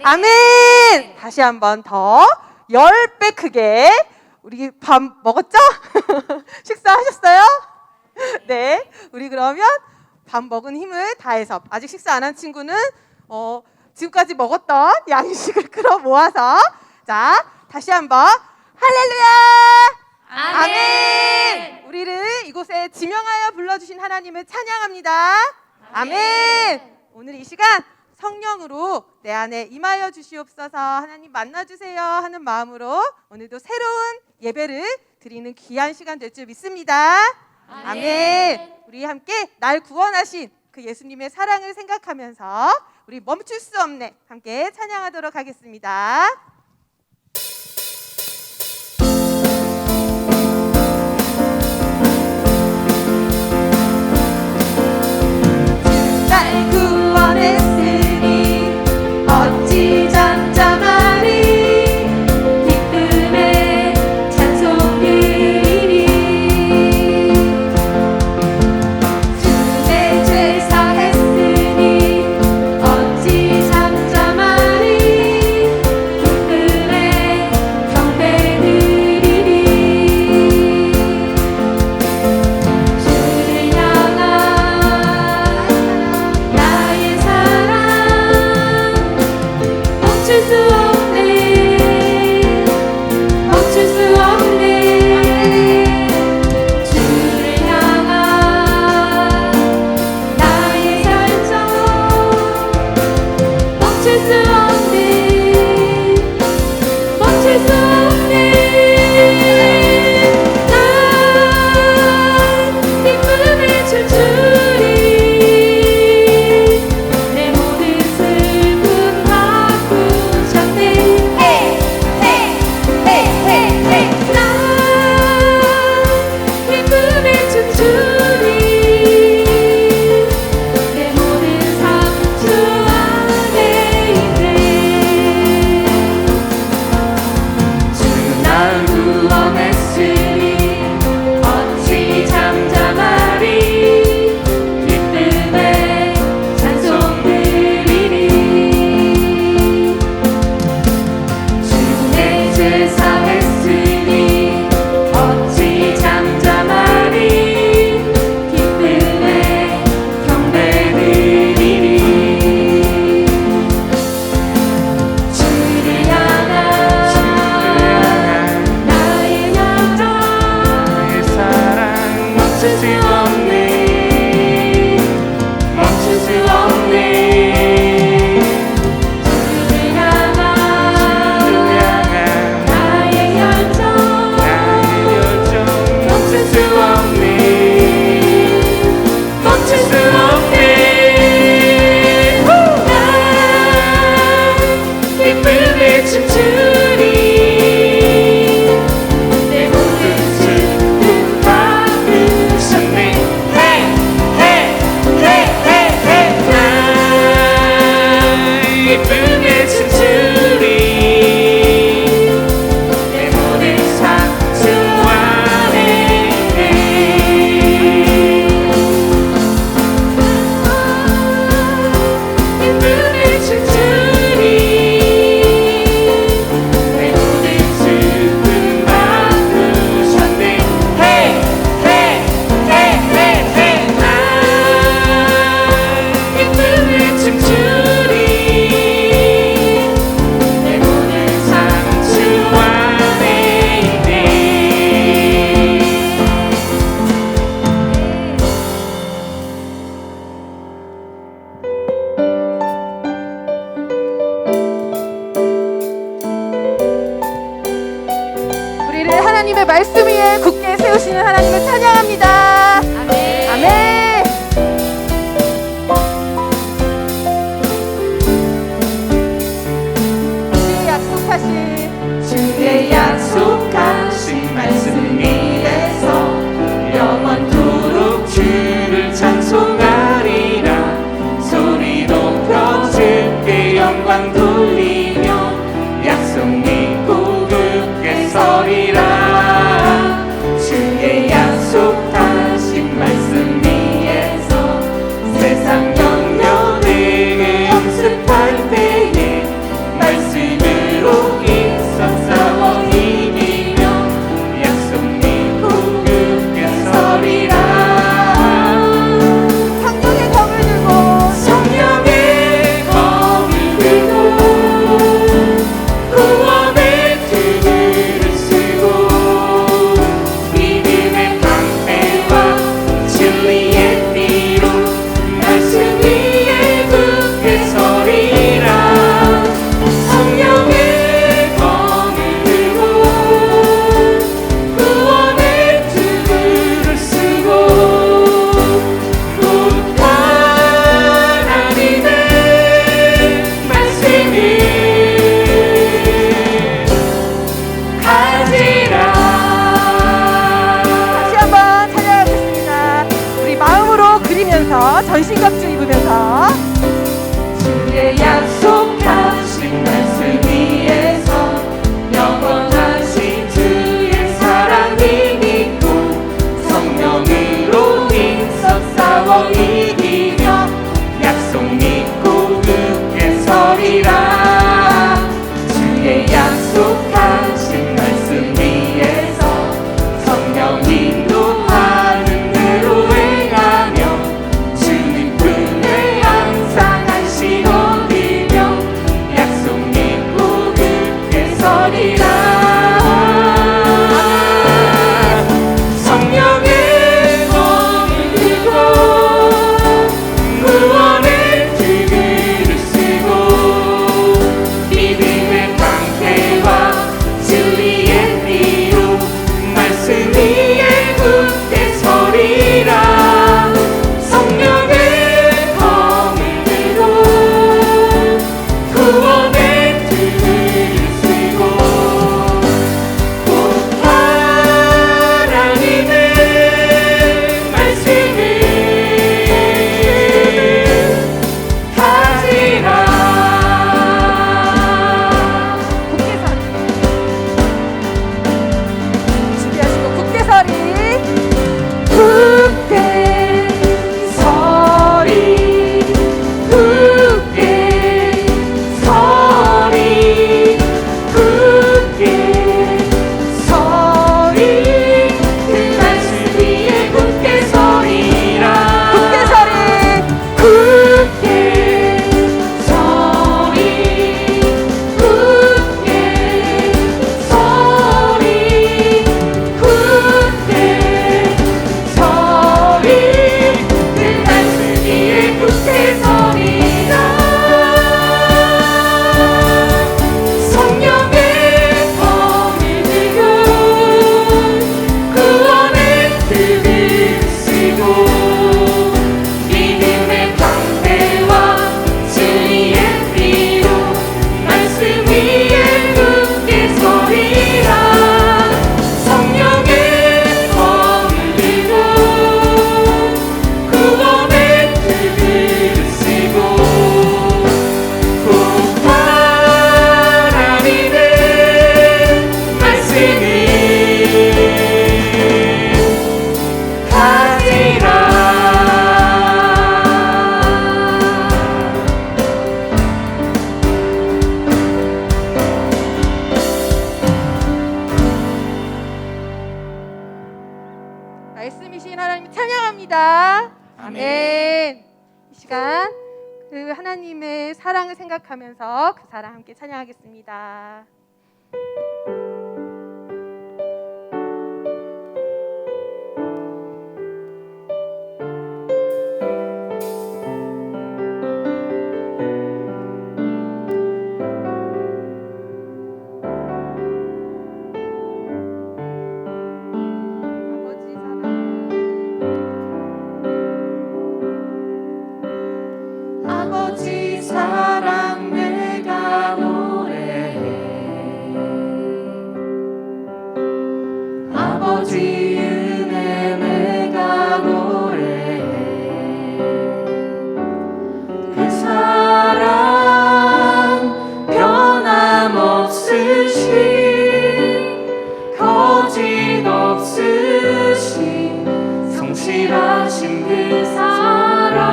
아멘. 다시 한 번 더 10배 크게. 우리 밥 먹었죠? 식사하셨어요? 네, 우리 그러면 밥 먹은 힘을 다해서, 아직 식사 안 한 친구는 지금까지 먹었던 양식을 끌어 모아서, 자, 다시 한번 할렐루야! 아멘! 우리를 이곳에 지명하여 불러주신 하나님을 찬양합니다. 아멘! 오늘 이 시간 성령으로 내 안에 임하여 주시옵소서, 하나님 만나주세요 하는 마음으로 오늘도 새로운 예배를 드리는 귀한 시간 될 줄 믿습니다. 아멘. 우리 함께 날 구원하신 그 예수님의 사랑을 생각하면서 우리 멈출 수 없네 함께 찬양하도록 하겠습니다. 날 구원했으니 어찌 잠잠하리. 기쁨에 찬송 드리리. 주의 죄 사했으니 어찌 잠잠하리. 기쁨에 경배 드리리. 주를 향한 나의 사랑 멈출 수 없네. 멈출 수 없네. 주를 향한 나의 열정 멈출 수 없네. 멈출 수 없네. 난 기쁨에 춤추리. 내 모든 슬픔 바꾸셨네. 난 기쁨에 춤추리. 내 모든 상처 안에 있네. 주 날 구원했으니 어찌 잠잠하리. 기쁨에 찬송 드리리. 주의 죄 사했으니 어찌 잠잠하리. 기쁨에 경배 드리리. 주를 향한 나의 열정 사랑 멈출 수 없네. 멈출 수 없네. 주를 향한 나의 열정 멈출 수 없네. 멈출 수 없네. 난 기쁨에 춤추리. 내 모든 슬픔 바꾸셨네. 난 기쁨에 춤추리. 내 모든 상처 안에 있네. 기쁨에 춤추리. 내 모든 슬픔 바꾸셨네. 난 기쁨에 춤추리. 내 모든 상처 안에 있네. 우리를 하나님의 말씀 위에 굳게 세우시는 하나님을 찬양합니다. 아멘. 아멘. 주의 약속하신 말씀 위에서 영원토록 주를 찬송하리라. 소리 높여 주께 영광 돌리며 약속 믿고 굳게 서리라. 주의 약속 전신갑주 입으면서 주의 약속하신 말씀 위에서 영원하신 주의 사랑이 믿고 성령으로 힘써 싸워 이기며 약속 믿고 굳게 서리라. 주의 약속하신 말씀 위에서 성령 인도하는 대로 행하며 주님 품에 항상 안식 얻으며 약속 믿고 굳게 서리라. 성령의 검을 들고 구원의 뜨기를 쓰고 믿음의 방패와 진리의 피로 말씀 위에 굳게 서리라. 성령의 검을 들고 구원의 뜨기를 쓰고 곧 하나님의 말씀을 가지라. 굳게 서리 준비하시고 굳게 서리 굳게 서리 굳게 서리 그 말씀 위에 굳게 서리라. 굳게 서리 굳게 서리 굳게 서리 굳게 서리 그 말씀 위에 굳게 서리라. 성령의 검을 들고 구원의 뜨기를 쓰고 믿음의 방패와 진리의 피로 말씀 위에 굳게 서리라. 성령의 검을 들고 구원의 뜨기를 쓰고 곧 하나님의 말씀을 가지라. 말씀이신 하나님 찬양합니다. 아멘. 이 시간 그 하나님의 사랑을 생각하면서 그 사랑 함께 찬양하겠습니다. 아버지 사랑 내가 노래해. 아버지 은혜 내가 노래해. 그 사랑 변함없으신 거짓 없으신 성실하신 그 사랑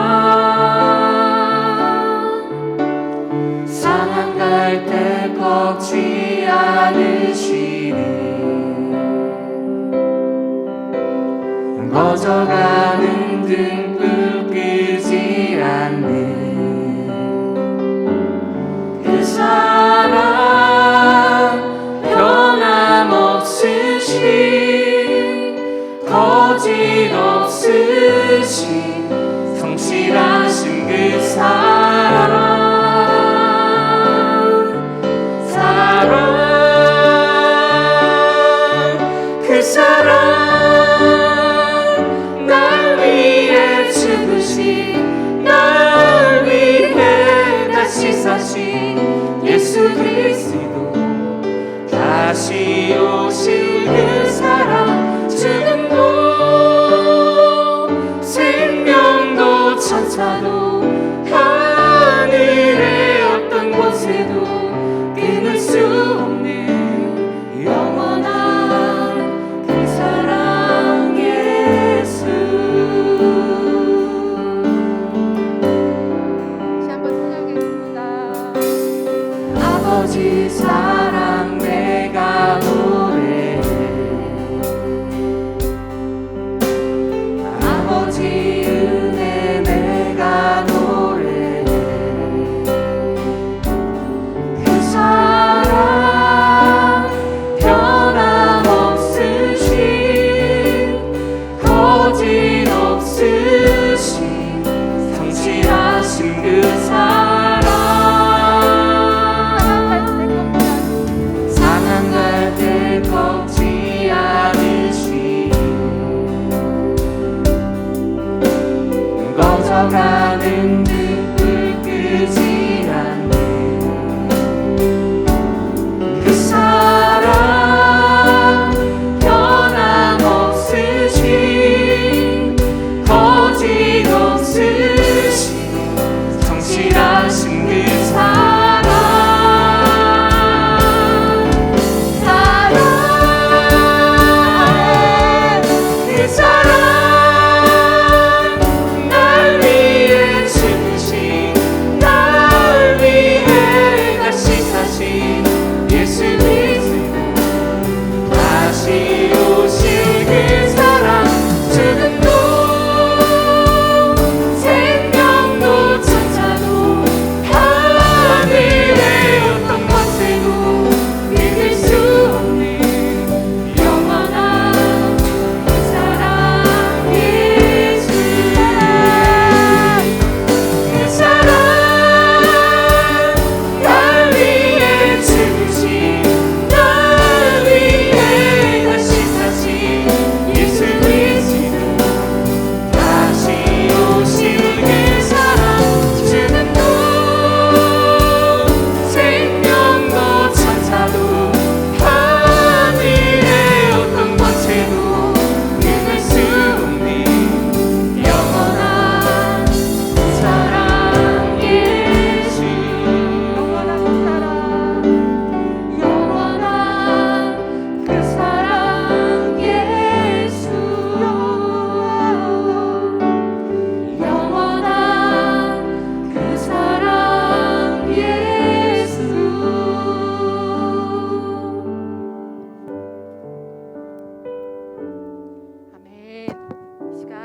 상한 갈 때 꺾지 않으시는 꺼져가는 등불 끄지 않는 그 사랑 변함없으신 거짓 없으신 성실하신 그 사랑 그 사랑 날 위해 죽으신 날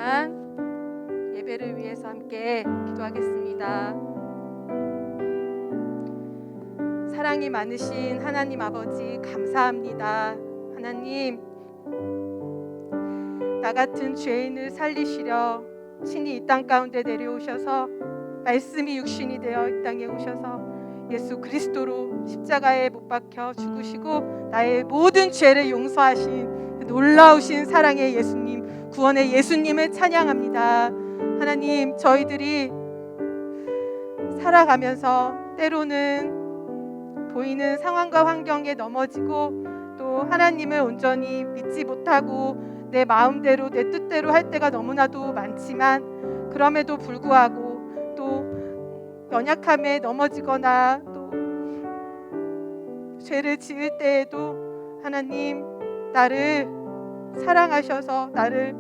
시간 예배를 위해서 함께 기도하겠습니다. 사랑이 많으신 하나님 아버지 감사합니다. 하나님, 나 같은 죄인을 살리시려 친히 이 땅 가운데 내려오셔서 말씀이 육신이 되어 이 땅에 오셔서 예수 그리스도로 십자가에 못 박혀 죽으시고 나의 모든 죄를 용서하신 그 놀라우신 사랑의 예수님, 구원의 예수님을 찬양합니다. 하나님, 저희들이 살아가면서 때로는 보이는 상황과 환경에 넘어지고 또 하나님을 온전히 믿지 못하고 내 마음대로 내 뜻대로 할 때가 너무나도 많지만, 그럼에도 불구하고 또 연약함에 넘어지거나 또 죄를 지을 때에도 하나님, 나를 사랑하셔서 나를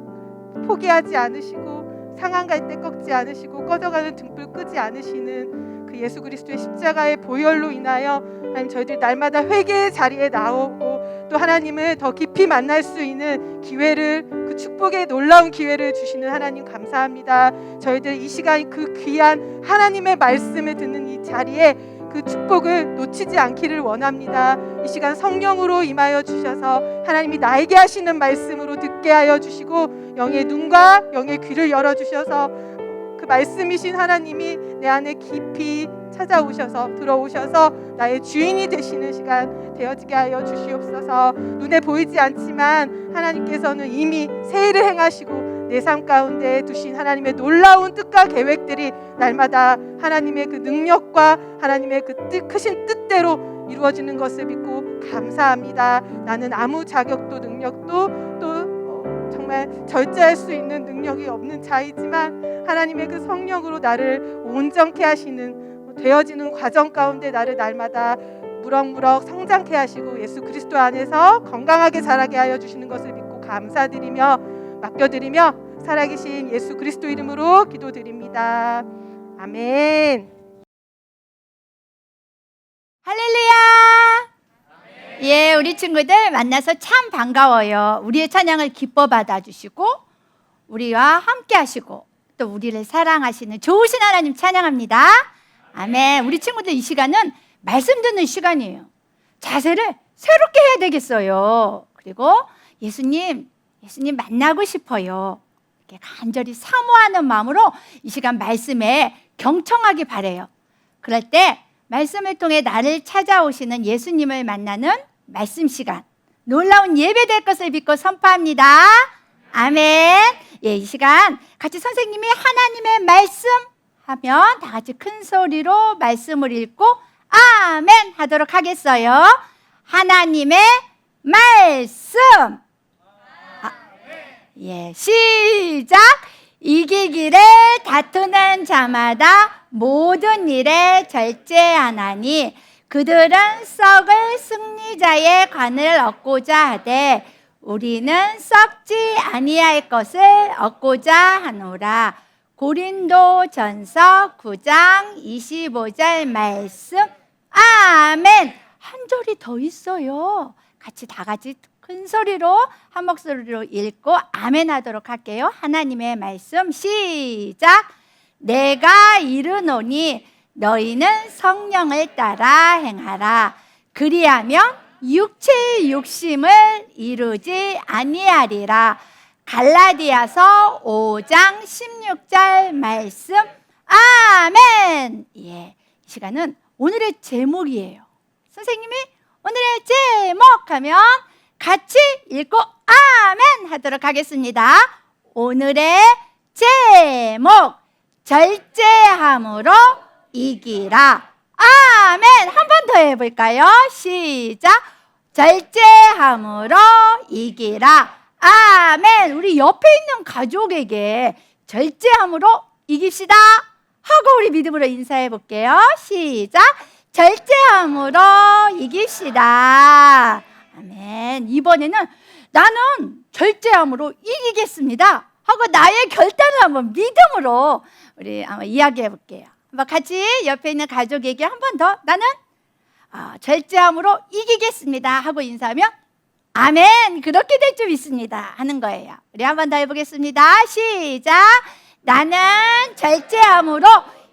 포기하지 않으시고 상한 갈 때 꺾지 않으시고 꺼져가는 등불 끄지 않으시는 그 예수 그리스도의 십자가의 보혈로 인하여 하나님, 저희들이 날마다 회개의 자리에 나오고 또 하나님을 더 깊이 만날 수 있는 기회를, 그 축복의 놀라운 기회를 주시는 하나님 감사합니다. 저희들 이 시간 그 귀한 하나님의 말씀을 듣는 이 자리에 그 축복을 놓치지 않기를 원합니다. 이 시간 성령으로 임하여 주셔서 하나님이 나에게 하시는 말씀으로 듣게 하여 주시고 영의 눈과 영의 귀를 열어주셔서 그 말씀이신 하나님이 내 안에 깊이 찾아오셔서 들어오셔서 나의 주인이 되시는 시간 되어지게 하여 주시옵소서. 눈에 보이지 않지만 하나님께서는 이미 새 일을 행하시고 내 삶 가운데 두신 하나님의 놀라운 뜻과 계획들이 날마다 하나님의 그 능력과 하나님의 그 크신 뜻대로 이루어지는 것을 믿고 감사합니다. 나는 아무 자격도 능력도 또 정말 절제할 수 있는 능력이 없는 자이지만 하나님의 그 성령으로 나를 온전케 하시는, 되어지는 과정 가운데 나를 날마다 무럭무럭 성장케 하시고 예수 그리스도 안에서 건강하게 자라게 하여 주시는 것을 믿고 감사드리며 맡겨드리며 살아계신 예수 그리스도 이름으로 기도드립니다. 아멘. 할렐루야. 예, 우리 친구들 만나서 참 반가워요. 우리의 찬양을 기뻐 받아주시고 우리와 함께 하시고 또 우리를 사랑하시는 좋으신 하나님 찬양합니다. 아멘. 우리 친구들 이 시간은 말씀 듣는 시간이에요. 자세를 새롭게 해야 되겠어요. 그리고 예수님 만나고 싶어요. 이렇게 간절히 사모하는 마음으로 이 시간 말씀에 경청하기 바래요. 그럴 때 말씀을 통해 나를 찾아오시는 예수님을 만나는 말씀 시간, 놀라운 예배 될 것을 믿고 선포합니다. 아멘. 예, 이 시간 같이 선생님이 하나님의 말씀 하면 다 같이 큰 소리로 말씀을 읽고 아멘 하도록 하겠어요. 하나님의 말씀. 예, 시작. 이기기를 다투는 자마다 모든 일에 절제하나니 그들은 썩을 승리자의 관을 얻고자 하되 우리는 썩지 아니할 것을 얻고자 하노라. 고린도전서 9장 25절 말씀. 아멘. 한 절이 더 있어요. 다 같이 큰 소리로 한 목소리로 읽고 아멘 하도록 할게요. 하나님의 말씀 시작. 내가 이르노니 너희는 성령을 따라 행하라. 그리하면 육체의 욕심을 이루지 아니하리라. 갈라디아서 5장 16절 말씀. 아멘. 예, 이 시간은 오늘의 제목이에요. 선생님이 오늘의 제목 하면 같이 읽고 아멘 하도록 하겠습니다. 오늘의 제목, 절제함으로 이기라. 아멘. 한 번 더 해볼까요? 시작. 절제함으로 이기라. 아멘. 우리 옆에 있는 가족에게 절제함으로 이깁시다 하고 우리 믿음으로 인사해 볼게요. 시작. 절제함으로 이깁시다. 아멘. 이번에는 나는 절제함으로 이기겠습니다 하고 나의 결단을 한번 믿음으로 우리 한번 이야기해 볼게요. 한번 같이 옆에 있는 가족에게 한 번 더 나는 절제함으로 이기겠습니다 하고 인사하면 아멘. 그렇게 될 줄 믿습니다. 하는 거예요. 우리 한 번 더 해보겠습니다. 시작. 나는 절제함으로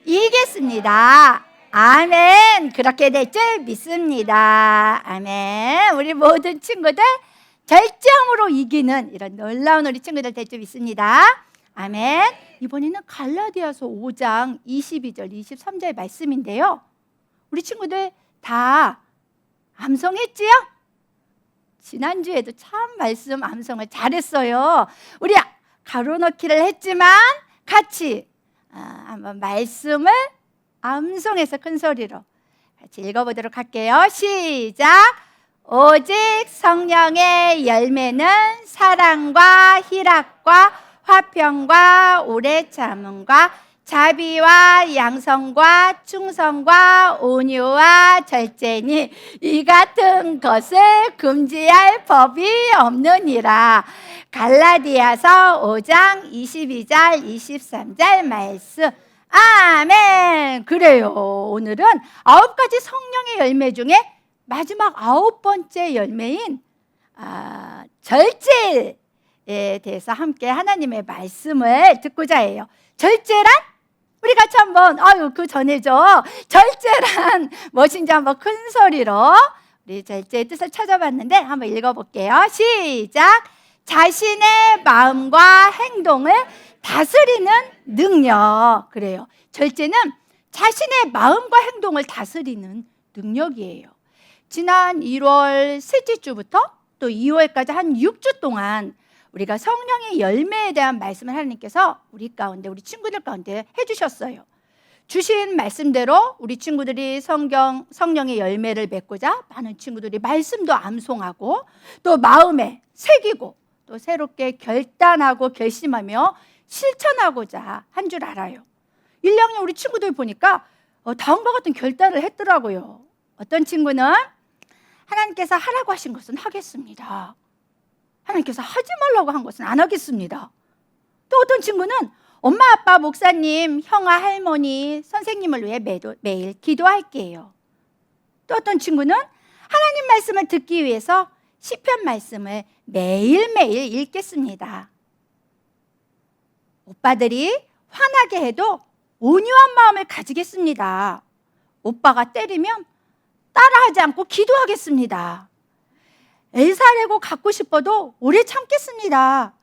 이기겠습니다. 아멘. 그렇게 될 줄 믿습니다. 아멘. 우리 모든 친구들 절제함으로 이기는 이런 놀라운 우리 친구들 될 줄 믿습니다. 아멘. 이번에는 갈라디아서 5장 22절 23절 말씀인데요. 우리 친구들 다 암송했지요? 지난주에도 참 말씀 암송을 잘했어요. 우리 가로넣기를 했지만 같이 한번 말씀을 암송해서 큰 소리로 같이 읽어보도록 할게요. 시작. 오직 성령의 열매는 사랑과 희락과 화평과 오래 참음과 자비와 양성과 충성과 온유와 절제니 이 같은 것을 금지할 법이 없느니라. 갈라디아서 5장 22절 23절 말씀. 아멘. 그래요. 오늘은 9가지 성령의 열매 중에 마지막 9번째 열매인 절제에 대해서 함께 하나님의 말씀을 듣고자 해요. 절제란? 우리 같이 한번 그 전에죠. 절제란 무엇인지 한번 큰 소리로 우리 절제의 뜻을 찾아봤는데 한번 읽어볼게요. 시작. 자신의 마음과 행동을 다스리는 능력. 그래요. 절제는 자신의 마음과 행동을 다스리는 능력이에요. 지난 1월 셋째 주부터 또 2월까지 한 6주 동안 우리가 성령의 열매에 대한 말씀을 하나님께서 우리 가운데, 우리 친구들 가운데 해주셨어요. 주신 말씀대로 우리 친구들이 성령의 열매를 맺고자 많은 친구들이 말씀도 암송하고 또 마음에 새기고 또 새롭게 결단하고 결심하며 실천하고자 한 줄 알아요. 1, 2학년 우리 친구들 보니까 다음과 같은 결단을 했더라고요. 어떤 친구는 하나님께서 하라고 하신 것은 하겠습니다. 하나님께서 하지 말라고 한 것은 안 하겠습니다. 또 어떤 친구는 엄마, 아빠, 목사님, 형아, 할머니, 선생님을 위해 매일 기도할게요. 또 어떤 친구는 하나님 말씀을 듣기 위해서 시편 말씀을 매일매일 읽겠습니다. 오빠들이 화나게 해도 온유한 마음을 가지겠습니다. 오빠가 때리면 따라하지 않고 기도하겠습니다. 애살애고 갖고 싶어도 오래 참겠습니다.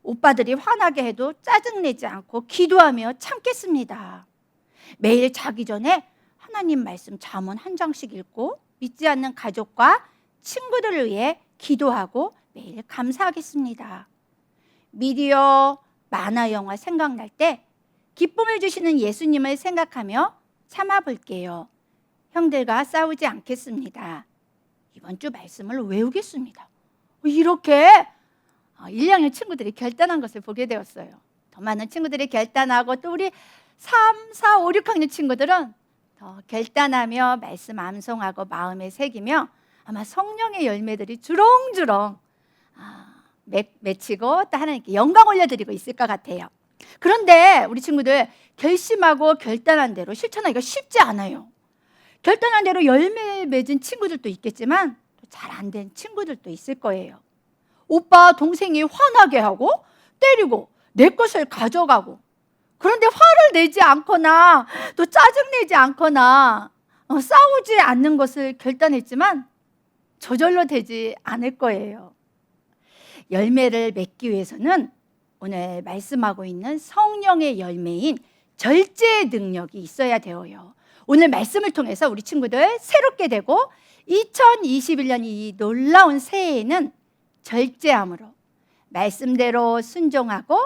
오빠들이 화나게 해도 짜증내지 않고 기도하며 참겠습니다. 매일 자기 전에 하나님 말씀 잠언 한 장씩 읽고 믿지 않는 가족과 친구들을 위해 기도하고 매일 감사하겠습니다. 미디어, 만화, 영화 생각날 때 기쁨을 주시는 예수님을 생각하며 참아볼게요. 형들과 싸우지 않겠습니다. 이번 주 말씀을 외우겠습니다. 이렇게 1, 2학년 친구들이 결단한 것을 보게 되었어요. 더 많은 친구들이 결단하고 또 우리 3, 4, 5, 6학년 친구들은 더 결단하며 말씀 암송하고 마음에 새기며 아마 성령의 열매들이 주렁주렁 맺히고 또 하나님께 영광 올려드리고 있을 것 같아요. 그런데 우리 친구들 결심하고 결단한 대로 실천하기가 쉽지 않아요. 결단한 대로 열매 맺은 친구들도 있겠지만 잘 안 된 친구들도 있을 거예요. 오빠, 동생이 화나게 하고 때리고 내 것을 가져가고 그런데 화를 내지 않거나 또 짜증내지 않거나 싸우지 않는 것을 결단했지만 저절로 되지 않을 거예요. 열매를 맺기 위해서는 오늘 말씀하고 있는 성령의 열매인 절제의 능력이 있어야 되어요. 오늘 말씀을 통해서 우리 친구들 새롭게 되고 2021년 이 놀라운 새해에는 절제함으로 말씀대로 순종하고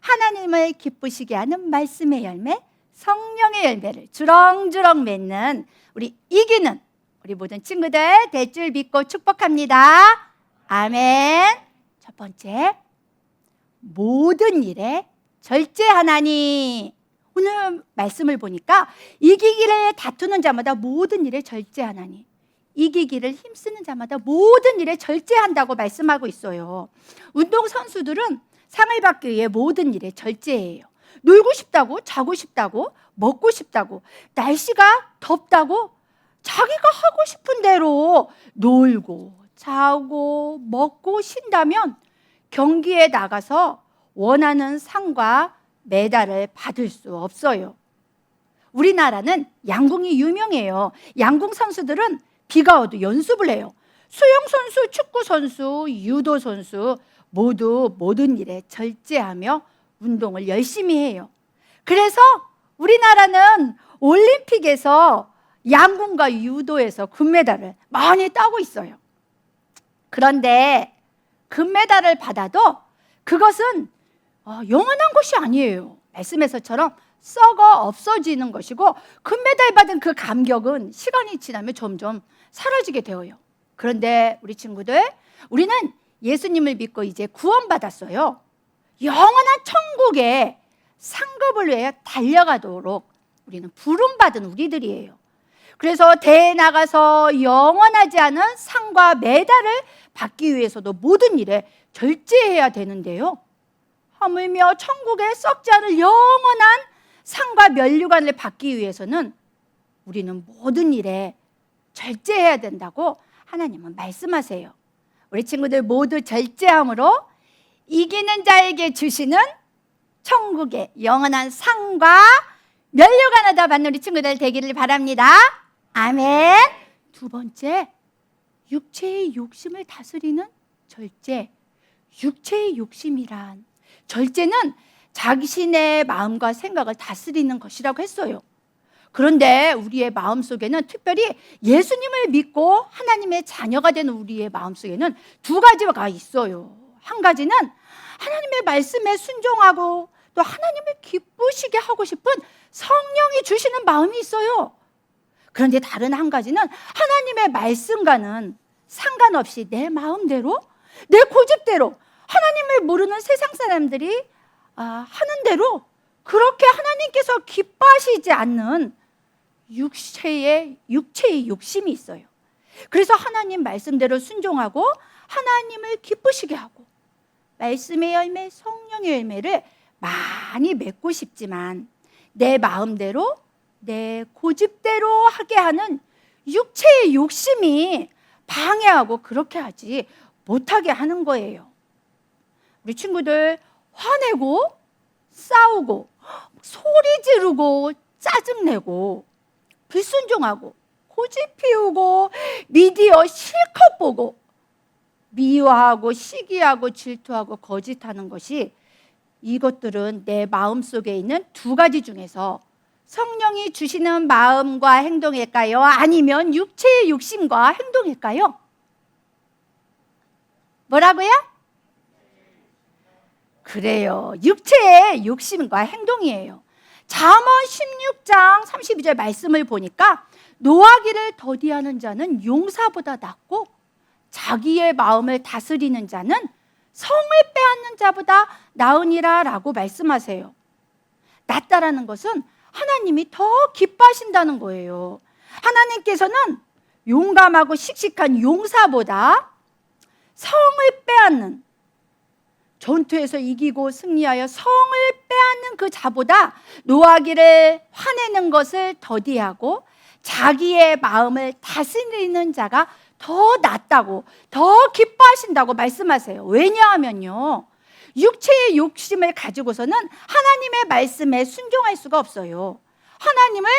하나님을 기쁘시게 하는 말씀의 열매, 성령의 열매를 주렁주렁 맺는 우리 이기는 우리 모든 친구들 될 줄 믿고 축복합니다. 아멘. 첫 번째, 모든 일에 절제하나니. 오늘 말씀을 보니까 이기기를 다투는 자마다 모든 일에 절제하나니, 이기기를 힘쓰는 자마다 모든 일에 절제한다고 말씀하고 있어요. 운동선수들은 상을 받기 위해 모든 일에 절제해요. 놀고 싶다고, 자고 싶다고, 먹고 싶다고, 날씨가 덥다고 자기가 하고 싶은 대로 놀고 자고 먹고 쉰다면 경기에 나가서 원하는 상과 메달을 받을 수 없어요. 우리나라는 양궁이 유명해요. 양궁 선수들은 비가 와도 연습을 해요. 수영 선수, 축구 선수, 유도 선수 모두 모든 일에 절제하며 운동을 열심히 해요. 그래서 우리나라는 올림픽에서 양궁과 유도에서 금메달을 많이 따고 있어요. 그런데 금메달을 받아도 그것은 영원한 것이 아니에요. 말씀에서처럼 썩어 없어지는 것이고, 금메달 받은 그 감격은 시간이 지나면 점점 사라지게 되어요. 그런데 우리 친구들, 우리는 예수님을 믿고 이제 구원받았어요. 영원한 천국에 상급을 위해 달려가도록 우리는 부름받은 우리들이에요. 그래서 대회에 나가서 영원하지 않은 상과 메달을 받기 위해서도 모든 일에 절제해야 되는데요, 하물며 천국에 썩지 않을 영원한 상과 면류관을 받기 위해서는 우리는 모든 일에 절제해야 된다고 하나님은 말씀하세요. 우리 친구들 모두 절제함으로 이기는 자에게 주시는 천국의 영원한 상과 면류관을 다 받는 우리 친구들 되기를 바랍니다. 아멘. 두 번째, 육체의 욕심을 다스리는 절제. 육체의 욕심이란, 절제는 자신의 마음과 생각을 다스리는 것이라고 했어요. 그런데 우리의 마음속에는, 특별히 예수님을 믿고 하나님의 자녀가 되는 우리의 마음속에는 두 가지가 있어요. 한 가지는 하나님의 말씀에 순종하고 또 하나님을 기쁘시게 하고 싶은 성령이 주시는 마음이 있어요. 그런데 다른 한 가지는 하나님의 말씀과는 상관없이 내 마음대로, 내 고집대로, 하나님을 모르는 세상 사람들이 하는 대로 그렇게 하나님께서 기뻐하시지 않는 육체의 욕심이 있어요. 그래서 하나님 말씀대로 순종하고 하나님을 기쁘시게 하고 말씀의 열매, 성령의 열매를 많이 맺고 싶지만 내 마음대로, 내 고집대로 하게 하는 육체의 욕심이 방해하고 그렇게 하지 못하게 하는 거예요. 우리 친구들 화내고 싸우고 소리 지르고 짜증내고 불순종하고 고집 피우고 미디어 실컷 보고 미워하고 시기하고 질투하고 거짓하는 것이, 이것들은 내 마음속에 있는 두 가지 중에서 성령이 주시는 마음과 행동일까요? 아니면 육체의 욕심과 행동일까요? 뭐라고요? 그래요, 육체의 욕심과 행동이에요. 잠언 16장 32절 말씀을 보니까 노하기를 더디하는 자는 용사보다 낫고 자기의 마음을 다스리는 자는 성을 빼앗는 자보다 나으니라 라고 말씀하세요. 낫다라는 것은 하나님이 더 기뻐하신다는 거예요. 하나님께서는 용감하고 씩씩한 용사보다 성을 빼앗는, 전투에서 이기고 승리하여 성을 빼앗는 그 자보다 노하기를 화내는 것을 더디하고 자기의 마음을 다스리는 자가 더 낫다고, 더 기뻐하신다고 말씀하세요. 왜냐하면요, 육체의 욕심을 가지고서는 하나님의 말씀에 순종할 수가 없어요. 하나님을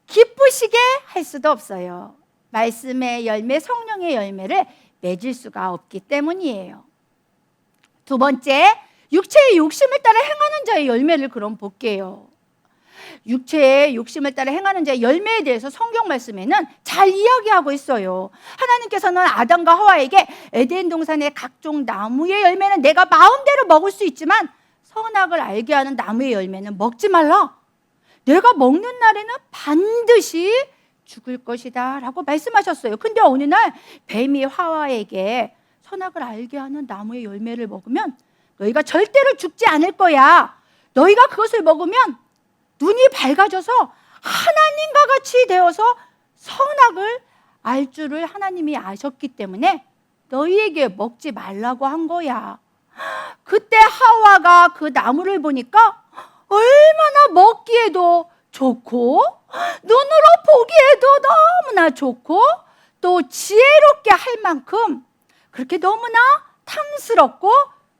기쁘시게 할 수도 없어요. 말씀의 열매, 성령의 열매를 맺을 수가 없기 때문이에요. 두 번째, 육체의 욕심을 따라 행하는 자의 열매를 그럼 볼게요. 육체의 욕심을 따라 행하는 자의 열매에 대해서 성경 말씀에는 잘 이야기하고 있어요. 하나님께서는 아담과 하와에게 에덴 동산의 각종 나무의 열매는 내가 마음대로 먹을 수 있지만 선악을 알게 하는 나무의 열매는 먹지 말라. 내가 먹는 날에는 반드시 죽을 것이다 라고 말씀하셨어요. 근데 어느 날 뱀이 하와에게 선악을 알게 하는 나무의 열매를 먹으면 너희가 절대로 죽지 않을 거야. 너희가 그것을 먹으면 눈이 밝아져서 하나님과 같이 되어서 선악을 알 줄을 하나님이 아셨기 때문에 너희에게 먹지 말라고 한 거야. 그때 하와가 그 나무를 보니까 얼마나 먹기에도 좋고 눈으로 보기에도 너무나 좋고 또 지혜롭게 할 만큼 그렇게 너무나 탐스럽고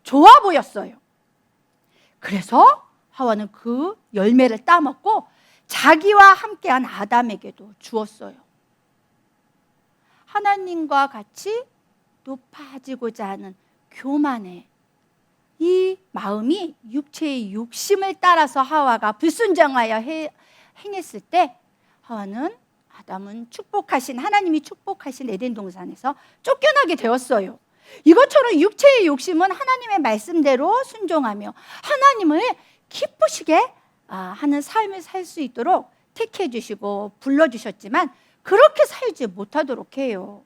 좋아 보였어요. 그래서 하와는 그 열매를 따먹고 자기와 함께한 아담에게도 주었어요. 하나님과 같이 높아지고자 하는 교만의 이 마음이 육체의 욕심을 따라서 하와가 불순종하여 행했을 때 하와는 아담은 축복하신 하나님이 축복하신 에덴 동산에서 쫓겨나게 되었어요. 이것처럼 육체의 욕심은 하나님의 말씀대로 순종하며 하나님을 기쁘시게 하는 삶을 살 수 있도록 택해 주시고 불러주셨지만 그렇게 살지 못하도록 해요.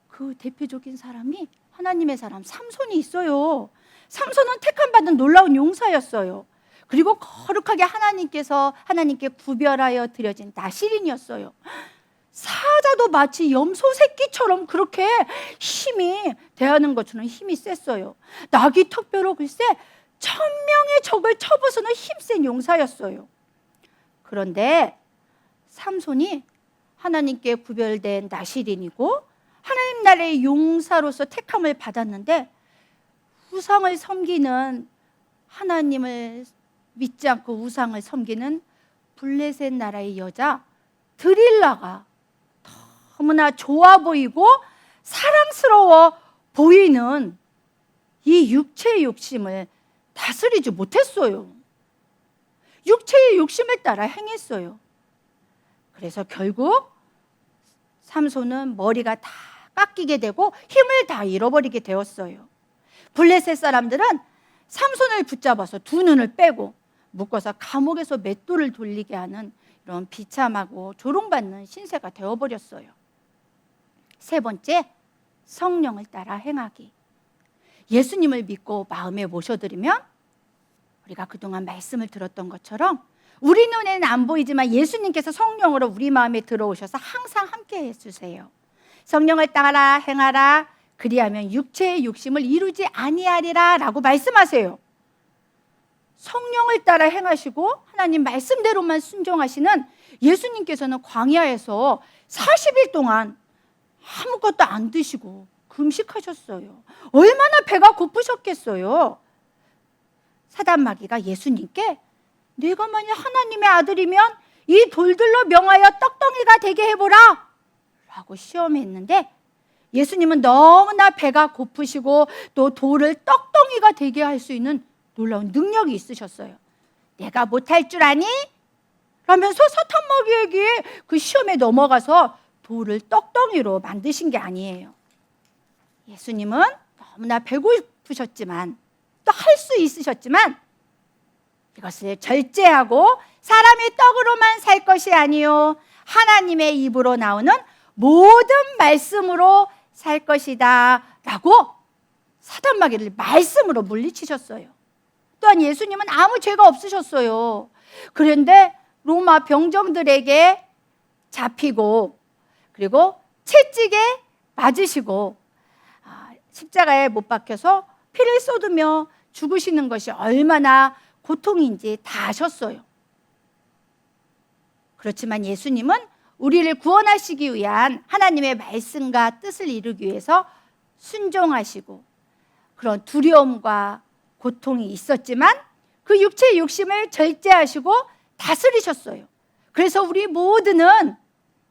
그 대표적인 사람이 하나님의 사람 삼손이 있어요. 삼손은 택함받은 놀라운 용사였어요. 그리고 거룩하게 하나님께 구별하여 드려진 나실인이었어요. 사자도 마치 염소 새끼처럼 그렇게 힘이 대하는 것처럼 힘이 셌어요. 낙이 턱뼈로 글쎄 1000명의 적을 쳐부수는 힘센 용사였어요. 그런데 삼손이 하나님께 구별된 나실인이고 하나님 나라의 용사로서 택함을 받았는데 우상을 섬기는 하나님을 믿지 않고 우상을 섬기는 블레셋 나라의 여자 드릴라가 너무나 좋아 보이고 사랑스러워 보이는 이 육체의 욕심을 다스리지 못했어요. 육체의 욕심에 따라 행했어요. 그래서 결국 삼손은 머리가 다 깎이게 되고 힘을 다 잃어버리게 되었어요. 블레셋 사람들은 삼손을 붙잡아서 두 눈을 빼고 묶어서 감옥에서 맷돌을 돌리게 하는 이런 비참하고 조롱받는 신세가 되어버렸어요. 세 번째, 성령을 따라 행하기. 예수님을 믿고 마음에 모셔드리면 우리가 그동안 말씀을 들었던 것처럼 우리 눈에는 안 보이지만 예수님께서 성령으로 우리 마음에 들어오셔서 항상 함께 해주세요. 성령을 따라 행하라. 그리하면 육체의 욕심을 이루지 아니하리라 라고 말씀하세요. 성령을 따라 행하시고 하나님 말씀대로만 순종하시는 예수님께서는 광야에서 40일 동안 아무것도 안 드시고 금식하셨어요. 얼마나 배가 고프셨겠어요. 사단마귀가 예수님께 네가 만약 하나님의 아들이면 이 돌들로 명하여 떡덩이가 되게 해보라 라고 시험했는데 예수님은 너무나 배가 고프시고 또 돌을 떡덩이가 되게 할 수 있는 놀라운 능력이 있으셨어요. 내가 못할 줄 아니? 라면서 사탄마귀에게 그 시험에 넘어가서 돌을 떡덩이로 만드신 게 아니에요. 예수님은 너무나 배고프셨지만 또 할 수 있으셨지만 이것을 절제하고 사람의 떡으로만 살 것이 아니요 하나님의 입으로 나오는 모든 말씀으로 살 것이다 라고 사단마귀를 말씀으로 물리치셨어요. 또한 예수님은 아무 죄가 없으셨어요. 그런데 로마 병정들에게 잡히고 그리고 채찍에 맞으시고 십자가에 못 박혀서 피를 쏟으며 죽으시는 것이 얼마나 고통인지 다 아셨어요. 그렇지만 예수님은 우리를 구원하시기 위한 하나님의 말씀과 뜻을 이루기 위해서 순종하시고 그런 두려움과 고통이 있었지만 그 육체의 욕심을 절제하시고 다스리셨어요. 그래서 우리 모두는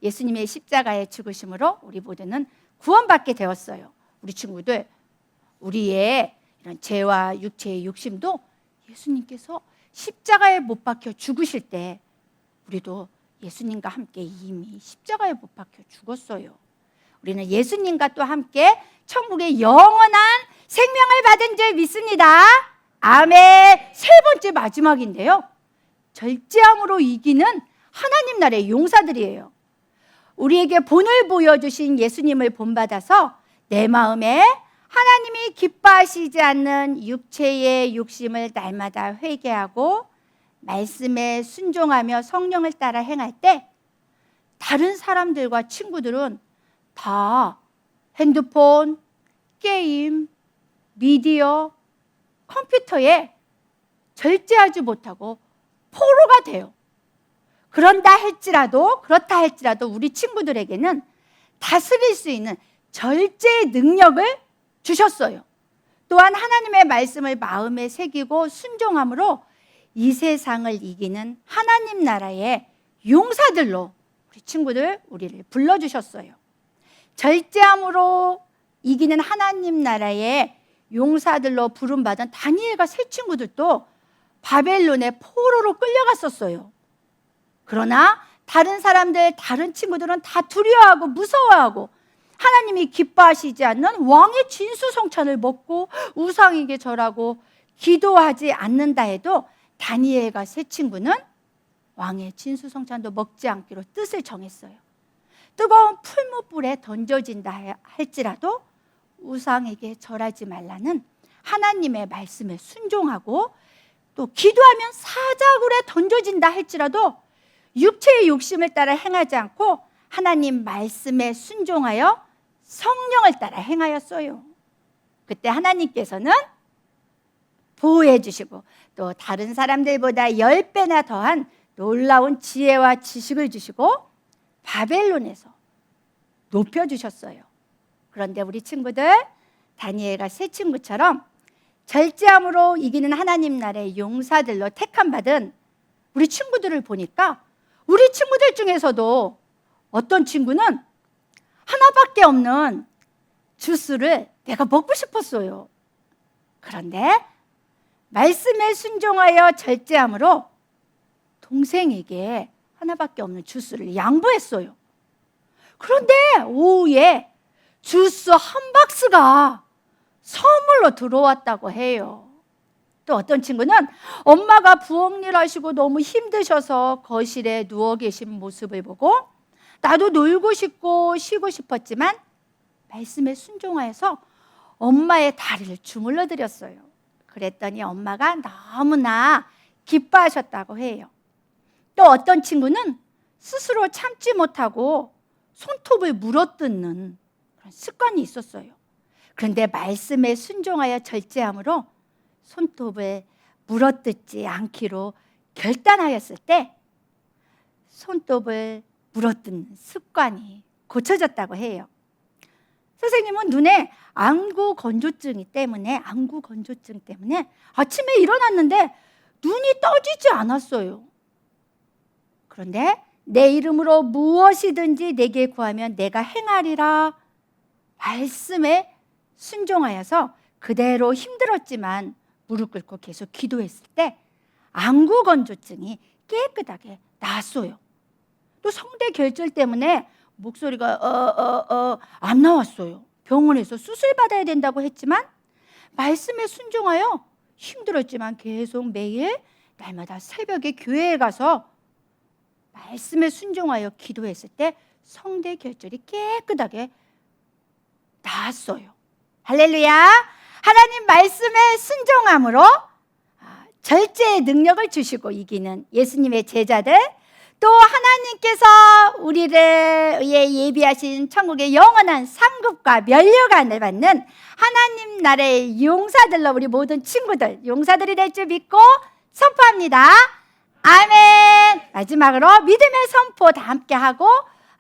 예수님의 십자가의 죽으심으로 우리 모두는 구원받게 되었어요. 우리 친구들, 우리의 이런 죄와 육체의 욕심도 예수님께서 십자가에 못 박혀 죽으실 때 우리도 예수님과 함께 이미 십자가에 못 박혀 죽었어요. 우리는 예수님과 또 함께 천국의 영원한 생명을 받은 줄 믿습니다. 아멘. 세 번째 마지막인데요. 절제함으로 이기는 하나님 나라의 용사들이에요. 우리에게 본을 보여주신 예수님을 본받아서 내 마음에 하나님이 기뻐하시지 않는 육체의 욕심을 날마다 회개하고 말씀에 순종하며 성령을 따라 행할 때 다른 사람들과 친구들은 다 핸드폰, 게임, 미디어, 컴퓨터에 절제하지 못하고 포로가 돼요. 그렇다 할지라도 우리 친구들에게는 다스릴 수 있는 절제의 능력을 주셨어요. 또한 하나님의 말씀을 마음에 새기고 순종함으로 이 세상을 이기는 하나님 나라의 용사들로 우리 친구들 우리를 불러주셨어요. 절제함으로 이기는 하나님 나라의 용사들로 부름받은 다니엘과 세 친구들도 바벨론의 포로로 끌려갔었어요. 그러나 다른 사람들, 다른 친구들은 다 두려워하고 무서워하고 하나님이 기뻐하시지 않는 왕의 진수성찬을 먹고 우상에게 절하고 기도하지 않는다 해도 다니엘과 세 친구는 왕의 진수성찬도 먹지 않기로 뜻을 정했어요. 뜨거운 풀무불에 던져진다 할지라도 우상에게 절하지 말라는 하나님의 말씀에 순종하고 또 기도하면 사자굴에 던져진다 할지라도 육체의 욕심을 따라 행하지 않고 하나님 말씀에 순종하여 성령을 따라 행하였어요. 그때 하나님께서는 보호해 주시고 또 다른 사람들보다 10배나 더한 놀라운 지혜와 지식을 주시고 바벨론에서 높여주셨어요. 그런데 우리 친구들 다니엘과 세 친구처럼 절제함으로 이기는 하나님 나라의 용사들로 택함받은 우리 친구들을 보니까 우리 친구들 중에서도 어떤 친구는 하나밖에 없는 주스를 내가 먹고 싶었어요. 그런데 말씀에 순종하여 절제함으로 동생에게 하나밖에 없는 주스를 양보했어요. 그런데 오후에 주스 한 박스가 선물로 들어왔다고 해요. 또 어떤 친구는 엄마가 부엌일 하시고 너무 힘드셔서 거실에 누워 계신 모습을 보고 나도 놀고 싶고 쉬고 싶었지만 말씀에 순종하여서 엄마의 다리를 주물러 드렸어요. 그랬더니 엄마가 너무나 기뻐하셨다고 해요. 또 어떤 친구는 스스로 참지 못하고 손톱을 물어뜯는 그런 습관이 있었어요. 그런데 말씀에 순종하여 절제함으로 손톱을 물어뜯지 않기로 결단하였을 때 손톱을 물어뜯는 습관이 고쳐졌다고 해요. 선생님은 눈에 안구 건조증 때문에 아침에 일어났는데 눈이 떠지지 않았어요. 그런데 내 이름으로 무엇이든지 내게 구하면 내가 행하리라 말씀에 순종하여서 그대로 힘들었지만 무릎 꿇고 계속 기도했을 때 안구 건조증이 깨끗하게 나았어요. 또 성대 결절 때문에 목소리가 안 나왔어요. 병원에서 수술 받아야 된다고 했지만 말씀에 순종하여 힘들었지만 계속 매일 날마다 새벽에 교회에 가서 말씀에 순종하여 기도했을 때 성대 결절이 깨끗하게 나았어요. 할렐루야. 하나님 말씀에 순종함으로 절제의 능력을 주시고 이기는 예수님의 제자들, 또 하나님께서 우리를 위해 예비하신 천국의 영원한 상급과 면류관을 받는 하나님 나라의 용사들로 우리 모든 친구들 용사들이 될 줄 믿고 선포합니다. 아멘. 마지막으로 믿음의 선포 다 함께 하고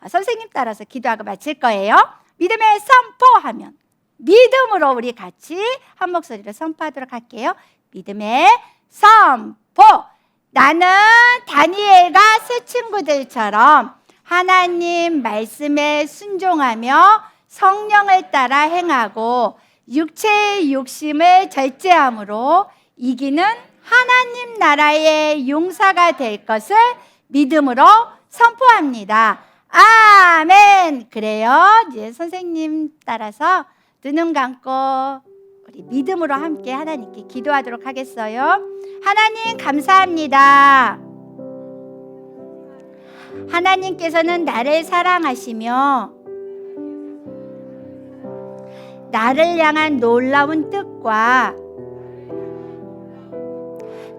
선생님 따라서 기도하고 마칠 거예요. 믿음의 선포하면 믿음으로 우리 같이 한 목소리로 선포하도록 할게요. 믿음의 선포. 나는 다니엘과 새 친구들처럼 하나님 말씀에 순종하며 성령을 따라 행하고 육체의 욕심을 절제함으로 이기는 하나님 나라의 용사가 될 것을 믿음으로 선포합니다. 아멘. 그래요. 이제 선생님 따라서 두 눈 감고 우리 믿음으로 함께 하나님께 기도하도록 하겠어요. 하나님 감사합니다. 하나님께서는 나를 사랑하시며 나를 향한 놀라운 뜻과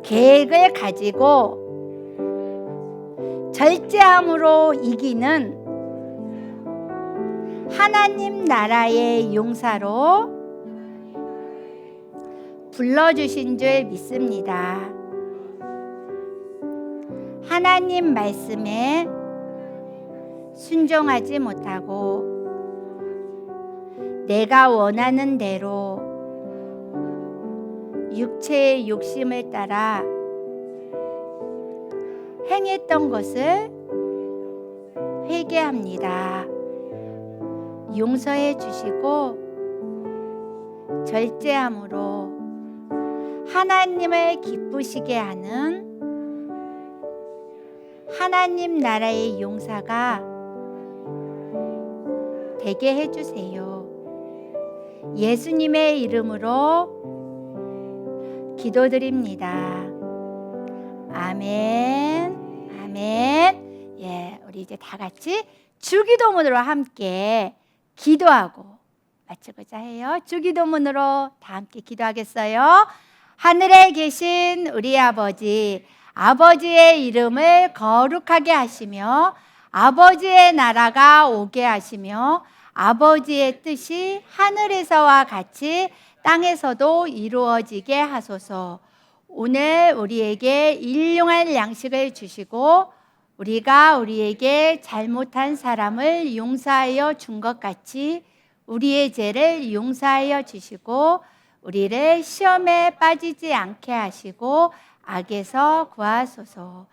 계획을 가지고 절제함으로 이기는 하나님 나라의 용사로 불러주신 줄 믿습니다. 하나님 말씀에 순종하지 못하고 내가 원하는 대로 육체의 욕심을 따라 행했던 것을 회개합니다. 용서해 주시고 절제함으로 하나님을 기쁘시게 하는 하나님 나라의 용사가 되게 해주세요. 예수님의 이름으로 기도드립니다. 아멘. 아멘. 예, 우리 이제 다 같이 주기도문으로 함께 기도하고 마치고자 해요. 주기도문으로 다 함께 기도하겠어요. 하늘에 계신 우리 아버지, 아버지의 이름을 거룩하게 하시며 아버지의 나라가 오게 하시며 아버지의 뜻이 하늘에서와 같이 땅에서도 이루어지게 하소서. 오늘 우리에게 일용할 양식을 주시고 우리가 우리에게 잘못한 사람을 용서하여 준 것 같이 우리의 죄를 용서하여 주시고 우리를 시험에 빠지지 않게 하시고 악에서 구하소서.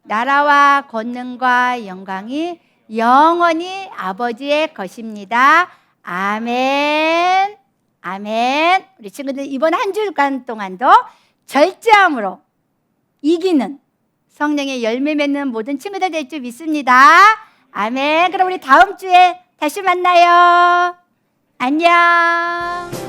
나라와 권능과 영광이 영원히 아버지의 것입니다. 아멘. 아멘. 우리 친구들 이번 한 주간 동안도 절제함으로 이기는 성령의 열매 맺는 모든 친구들 될 줄 믿습니다. 아멘. 그럼 우리 다음 주에 다시 만나요. 안녕.